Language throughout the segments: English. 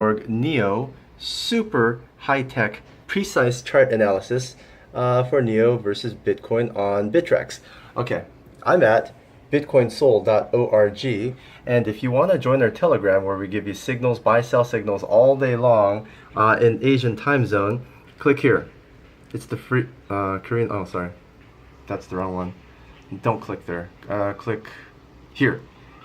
Bloomberg NEO super high-tech precise chart analysis for NEO versus Bitcoin on Bittrex. Okay, I'm at bitcoinsoul.org, and if you want to join our Telegram where we give you signals, buy-sell signals all day long in Asian time zone, click here. It's the free Korean, oh sorry, that's the wrong one. Don't click there. Click here.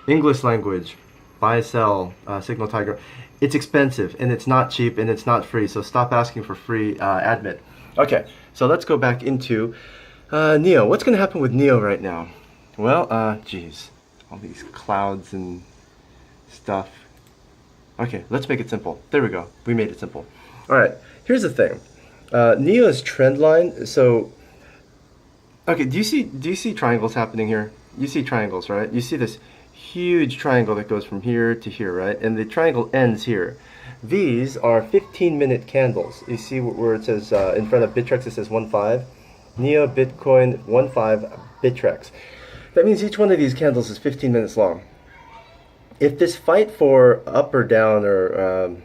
English language, buy, sell, Signal Tiger. It's expensive and it's not cheap and it's not free, so stop asking for free admit. Okay, so let's go back into NEO. What's going to happen with NEO right now? Well, geez, all these clouds and stuff. Okay, let's make it simple. There we go. We made it simple. All right, here's the thing. NEO's trend line, so okay, do you see triangles happening here? You see triangles, right? You see this huge triangle that goes from here to here, right? And the triangle ends here. These are 15-minute candles. You see where it says in front of Bittrex it says 1.5, NEO Bitcoin 1.5 Bittrex. That means each one of these candles is 15 minutes long. If this fight for up or down or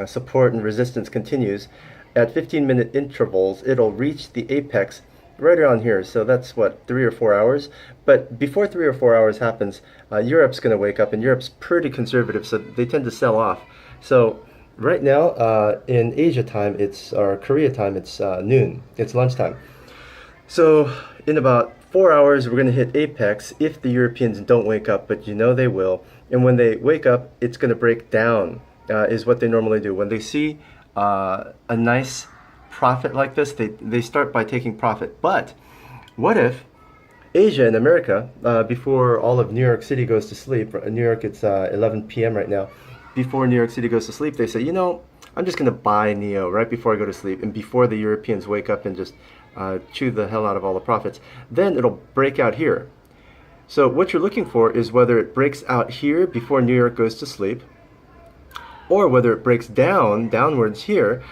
support and resistance continues at 15-minute intervals, it'll reach the apex right around here. So that's what, 3 or 4 hours. But before 3 or 4 hours happens, Europe's going to wake up, and Europe's pretty conservative, so they tend to sell off. So right now in Asia time, or Korea time, it's noon. It's lunchtime. So in about 4 hours, we're going to hit apex if the Europeans don't wake up, but you know they will. And when they wake up, it's going to break down, is what they normally do. When they see a nice profit like this, they start by taking profit. But what if Asia and America, before all of New York City goes to sleep, New York, it's 11 p.m. right now, before New York City goes to sleep, they say, you know, I'm just going to buy NEO right before I go to sleep, and before the Europeans wake up and just chew the hell out of all the profits, then it'll break out here. So what you're looking for is whether it breaks out here before New York goes to sleep, or whether it breaks downwards here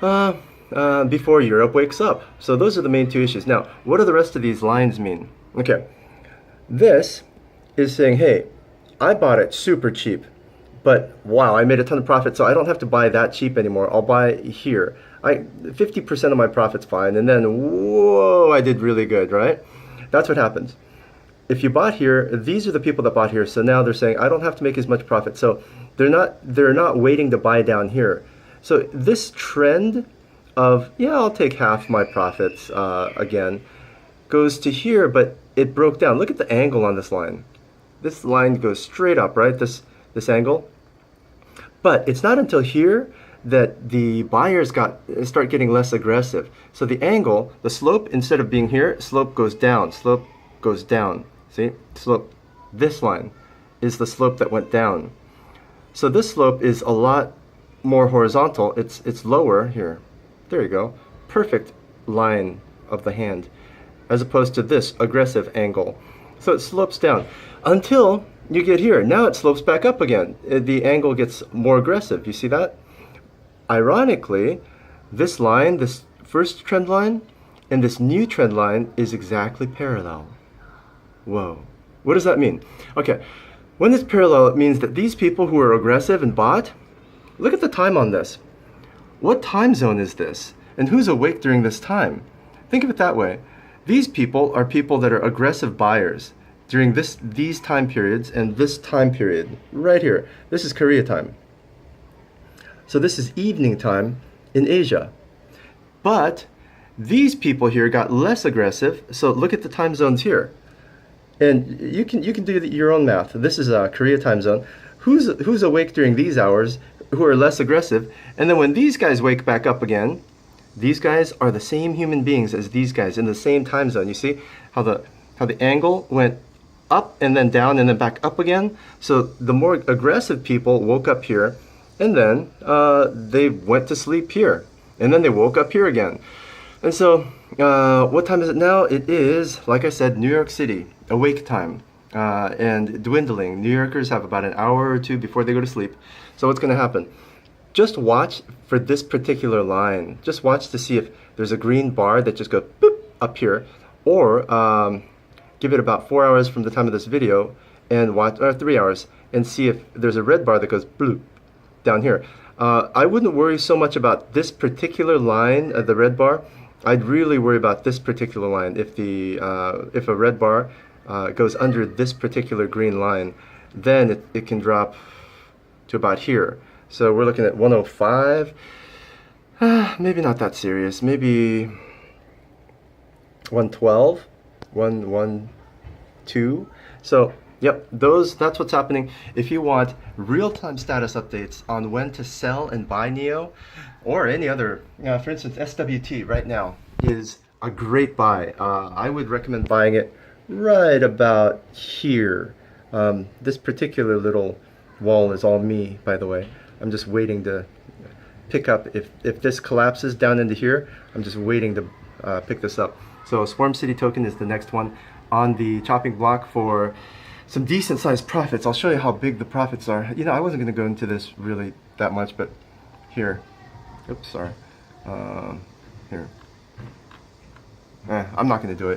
before Europe wakes up. So those are the main two issues. Now, what do the rest of these lines mean? Okay, this is saying, hey, I bought it super cheap, but wow, I made a ton of profit, so I don't have to buy that cheap anymore. I'll buy here. 50% of my profit's fine, and then, whoa, I did really good, right? That's what happens. If you bought here, these are the people that bought here, so now they're saying, I don't have to make as much profit. So they're not waiting to buy down here. So this trend of, yeah, I'll take half my profits again, goes to here, but it broke down. Look at the angle on this line. This line goes straight up, right? This angle. But it's not until here that the buyers start getting less aggressive. So the angle, the slope, instead of being here, slope goes down. Slope goes down. See? Slope. This line is the slope that went down. So this slope is a lot more horizontal. It's lower here. There you go. Perfect line of the hand, as opposed to this aggressive angle. So it slopes down until you get here. Now it slopes back up again. The angle gets more aggressive. You see that? Ironically, this line, this first trend line, and this new trend line is exactly parallel. Whoa. What does that mean? Okay, when it's parallel, it means that these people who are aggressive and bought, look at the time on this. What time zone is this? And who's awake during this time? Think of it that way. These people are people that are aggressive buyers during these time periods and this time period right here. This is Korea time. So this is evening time in Asia. But these people here got less aggressive. So look at the time zones here. And you can do your own math. This is a Korea time zone. Who's awake during these hours, who are less aggressive? And then when these guys wake back up again, these guys are the same human beings as these guys in the same time zone. You see how the angle went up and then down and then back up again? So the more aggressive people woke up here, and then they went to sleep here, and then they woke up here again. And so what time is it now? It is, like I said, New York City, awake time, and dwindling. New Yorkers have about an hour or two before they go to sleep. So what's going to happen? Just watch for this particular line. Just watch to see if there's a green bar that just goes boop up here, or give it about 4 hours from the time of this video, and watch, or 3 hours, and see if there's a red bar that goes bloop down here. I wouldn't worry so much about this particular line, the red bar. I'd really worry about this particular line. If a red bar goes under this particular green line, then it can drop to about here. So we're looking at 105. Maybe not that serious. Maybe 112, 112. So yep, that's what's happening. If you want real-time status updates on when to sell and buy NIO or any other, for instance, SWT right now is a great buy. I would recommend buying it right about here. This particular little wall is all me, by the way. I'm just waiting to pick up. If this collapses down into here, I'm just waiting to pick this up. So Swarm City token is the next one on the chopping block for some decent sized profits. I'll show you how big the profits are. You know, I wasn't going to go into this really that much, but here. Oops, sorry. Here. I'm not going to do it.